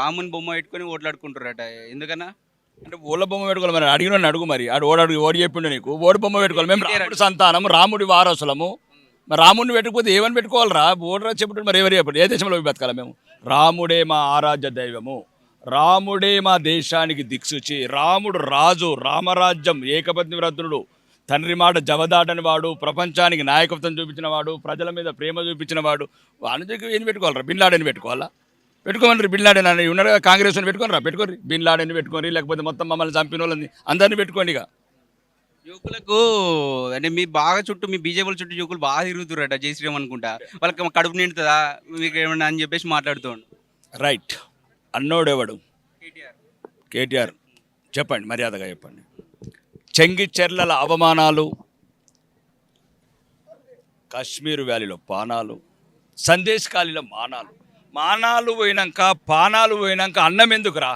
రాముని బొమ్మ పెట్టుకొని ఓట్లాడుకుంటారట ఎందుకన్నా? అంటే ఓళ్ళ బొమ్మ పెట్టుకోవాలి మరి అడిగిన అడుగు మరి ఓడి చెప్పిండు నీకు ఓడి బొమ్మ పెట్టుకోవాలి మేము రాముడి సంతానం రాముడి వారసులము మరి రాముడిని పెట్టుకోతే ఏమని పెట్టుకోవాలరా ఓడరా చెప్పు మరి ఎవరు చెప్పండి ఏ దేశంలో బతకాలి మేము రాముడే మా ఆరాధ్య దైవము రాముడే మా దేశానికి దిక్సూచి రాముడు రాజు రామరాజ్యం ఏకపత్ని వ్రతుడు తండ్రి మాట జవదాటని వాడు ప్రపంచానికి నాయకత్వం చూపించిన వాడు ప్రజల మీద ప్రేమ చూపించిన వాడు వానికి ఏం పెట్టుకోవాలరా బిన్ లాడెన్ పెట్టుకోవాలా పెట్టుకోమని బిన్ లాడెన్ అని ఉన్నారు కాంగ్రెస్ అని పెట్టుకోనరా పెట్టుకోరి బిన్ లాడెన్ పెట్టుకోరి లేకపోతే మొత్తం మమ్మల్ని చంపిన వాళ్ళని అందరినీ పెట్టుకోండి ఇక యువకులకు అంటే మీ బాగా చుట్టూ మీ బీజేపీ చుట్టూ యువకులు బాగా తిరుగుతురట జై శ్రీరామ్ అనుకుంటా. వాళ్ళకి కడుపు నిండుతుందా మీకు ఏమన్నా అని చెప్పేసి మాట్లాడుతుండు. రైట్ అన్నోడెవడు కేటీఆర్. కేటీఆర్ చెప్పండి మర్యాదగా చెప్పండి చెంగిచెర్లల అవమానాలు కాశ్మీర్ వ్యాలీలో పానాలు సందేశ్ ఖాళీలో మానాలు పోయినాక పానాలు పోయినాక అన్నం ఎందుకురా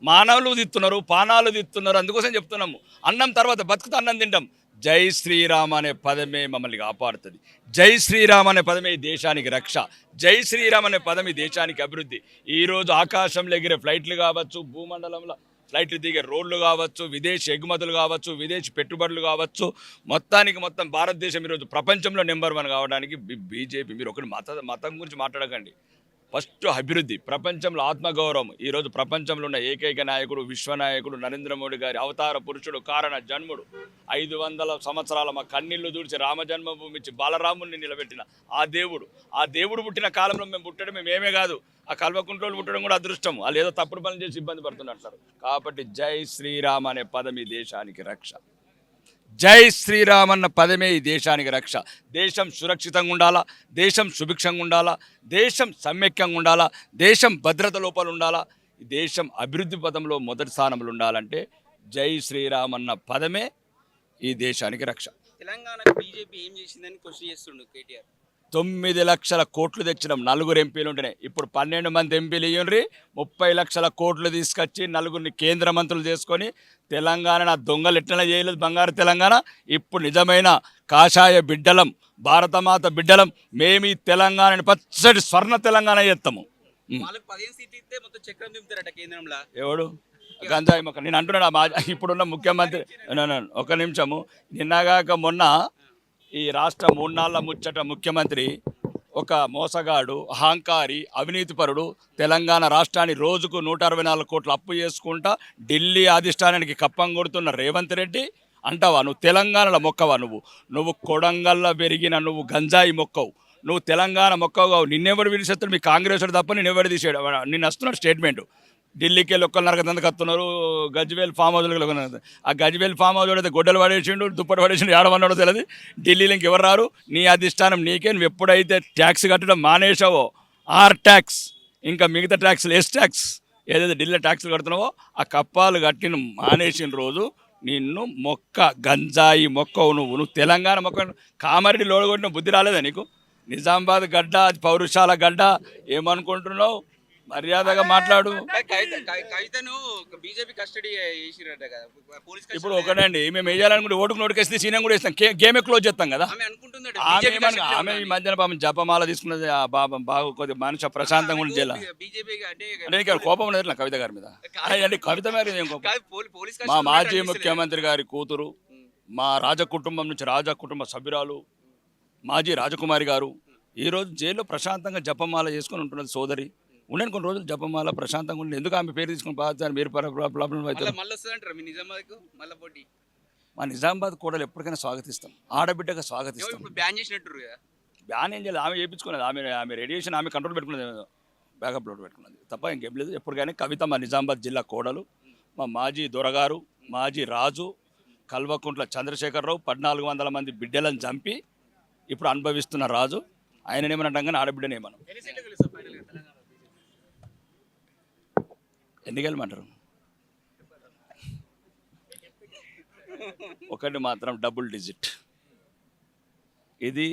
మానవులు తిత్తున్నారు పానాలు తిత్తున్నారు అందుకోసం చెప్తున్నాము అన్నం తర్వాత బతుకుతా అన్నం తింటాం జై శ్రీరామ్ అనే పదమే మమ్మల్ని కాపాడుతుంది జై శ్రీరామ్ అనే పదమే ఈ దేశానికి రక్ష జై శ్రీరామ్ అనే పదం ఈ దేశానికి అభివృద్ధి ఈరోజు ఆకాశంలో ఎగిరే ఫ్లైట్లు కావచ్చు భూమండలంలో ఫ్లైట్లు దిగే రోడ్లు కావచ్చు విదేశీ ఎగుమతులు కావచ్చు విదేశీ పెట్టుబడులు కావచ్చు మొత్తం భారతదేశం ఈరోజు ప్రపంచంలో నెంబర్ 1 కావడానికి బీజేపీ మీరు ఒకటి మతం గురించి మాట్లాడకండి ఫస్ట్ అభివృద్ధి ప్రపంచంలో ఆత్మగౌరవం ఈరోజు ప్రపంచంలో ఉన్న ఏకైక నాయకుడు విశ్వనాయకుడు నరేంద్ర మోడీ గారి అవతార పురుషుడు కారణ జన్ముడు 500 సంవత్సరాల మా కన్నీళ్లు దూడ్చి రామజన్మభూమి ఇచ్చి బాలరాముని నిలబెట్టిన ఆ దేవుడు పుట్టిన కాలంలో మేము పుట్టడం మేమే కాదు ఆ కల్వకుంట్రోలు పుట్టడం కూడా అదృష్టం వాళ్ళు ఏదో తప్పుడు పనులు చేసి ఇబ్బంది పడుతున్నట్టు కాబట్టి జై శ్రీరామ్ అనే పదం ఈ దేశానికి రక్ష జై శ్రీరామ్ అన్న పదమే ఈ దేశానికి రక్ష దేశం సురక్షితంగా ఉండాలా దేశం సుభిక్షంగా ఉండాలా దేశం సమైక్యంగా ఉండాలా దేశం భద్రత లోపల ఉండాలా ఈ దేశం అభివృద్ధి పదంలో మొదటి స్థానంలో ఉండాలంటే జై శ్రీరామ్ అన్న పదమే ఈ దేశానికి రక్ష. తెలంగాణకు బీజేపీ ఏం చేసిందని క్వశ్చన్ చేస్తుండు కేటీఆర్. 9 లక్షల కోట్లు తెచ్చినాం 4 ఎంపీలు ఉంటేనే ఇప్పుడు 12 మంది ఎంపీలు ఇయ్యండ్రి 30 లక్షల కోట్లు తీసుకొచ్చి 4 కేంద్ర మంత్రులు చేసుకొని తెలంగాణ దొంగలు ఎట్లా చేయలేదు బంగారు తెలంగాణ ఇప్పుడు నిజమైన కాషాయ బిడ్డలం భారతమాత బిడ్డలం మేము ఈ తెలంగాణని పచ్చడి స్వర్ణ తెలంగాణ చేస్తాము. వాళ్ళకి 15 సీట్లు ఇస్తే మొత్తం చక్రం దింపుతారట కేంద్రంలో. ఎవడు గంజాయి మొక్క నేను అంటున్నాడు ఇప్పుడున్న ముఖ్యమంత్రి ఒక నిమిషము నిన్నగాక మొన్న ఈ రాష్ట్ర 3 నాళ్ళ ముచ్చట ముఖ్యమంత్రి ఒక మోసగాడు అహంకారి అవినీతిపరుడు తెలంగాణ రాష్ట్రాన్ని రోజుకు 164 కోట్లు అప్పు చేసుకుంటా ఢిల్లీ అధిష్టానానికి కప్పం కొడుతున్న రేవంత్ రెడ్డి అంటావా నువ్వు తెలంగాణలో మొక్కవా నువ్వు కొడంగల్లో పెరిగిన నువ్వు గంజాయి మొక్కవు నువ్వు తెలంగాణ మొక్కవు నిన్నెవడు విడిసేస్తాడు మీ కాంగ్రెస్ తప్ప నిన్నెవడు తీసాడు నిన్ను వస్తున్నాడు స్టేట్మెంట్ ఢిల్లీకి వెళ్ళి ఒక్కరు దందకు వస్తున్నారు గజ్వేల్ ఫామ్ హౌస్లో ఆ గజ్వేల్ ఫామ్ హౌస్ అయితే గొడ్డలు పడేసిండు దుప్పటి పడేసిండు ఏడమన్నాడో తెలియదు ఢిల్లీలో ఇంకెవరు రారు నీ అధిష్టానం నీకే నువ్వు ఎప్పుడైతే ట్యాక్స్ కట్టడం మానేసావో ఆర్ ట్యాక్స్ ఇంకా మిగతా ట్యాక్స్లు ఎస్ ట్యాక్స్ ఏదైతే ఢిల్లీ ట్యాక్స్లు కడుతున్నావో ఆ కప్పాలు కట్టిన మానేసిన రోజు నిన్ను గంజాయి మొక్కవు నువ్వు తెలంగాణ మొక్క కామారెడ్డి లోడగొట్టిన బుద్ధి రాలేదా నీకు నిజామాబాద్ గడ్డ పౌరుషాల గడ్డ ఏమనుకుంటున్నావు మర్యాదగా మాట్లాడు. కవితను బీజేపీ కస్టడీ చేసిరట కదా పోలీస్. ఇప్పుడు ఒకటండి మేము వేయాలనుకుంటే ఓటుకు నోటుకేస్తే సీనియం కూడా ఇస్తాం గేమే క్లోజ్ చేస్తాం కదా ఆమె ఈ మధ్యన పాపం జపమాల తీసుకున్నది బాగా కొద్దిగా మనిషి ప్రశాంతంగా ఉండి అంటే కోపం ఉండదు కవిత గారి మీద అంటే కవిత మీద ఏం కోపం మా మాజీ ముఖ్యమంత్రి గారి కూతురు మా రాజకుటుంబం నుంచి రాజకుటుంబ సభ్యురాలు మాజీ రాజకుమారి గారు ఈరోజు జైల్లో ప్రశాంతంగా జపమాల చేసుకుని ఉంటున్నది సోదరి ఉండని కొన్ని రోజులు జపమాల ప్రశాంతంగా ఉండి ఎందుకు ఆమె పేరు తీసుకుని బాగా మీరు ప్రాబ్లం అవుతుంది. మా నిజామాబాద్ కోడలు ఎప్పటికైనా స్వాగతిస్తాం ఆడబిడ్డగా స్వాగతిస్తాం. బ్యాన్ ఏం చేయాలి ఆమె చేయించుకున్నది ఆమె రేడియేషన్ ఆమె కంట్రోల్ పెట్టుకున్నది బ్యాకప్ లోడ్ పెట్టుకున్నది తప్ప ఇంకేం లేదు. ఎప్పటికైనా కవిత మా నిజామాబాద్ జిల్లా కోడలు మా మాజీ దొరగారు మాజీ రాజు కల్వకుంట్ల చంద్రశేఖరరావు 1400 మంది బిడ్డలను చంపి ఇప్పుడు అనుభవిస్తున్న రాజు ఆయననేమనంటాం కానీ ఆడబిడ్డనేమనం ఎన్ని గెలమంటారు ఒకటి మాత్రం డబుల్ డిజిట్ ఇది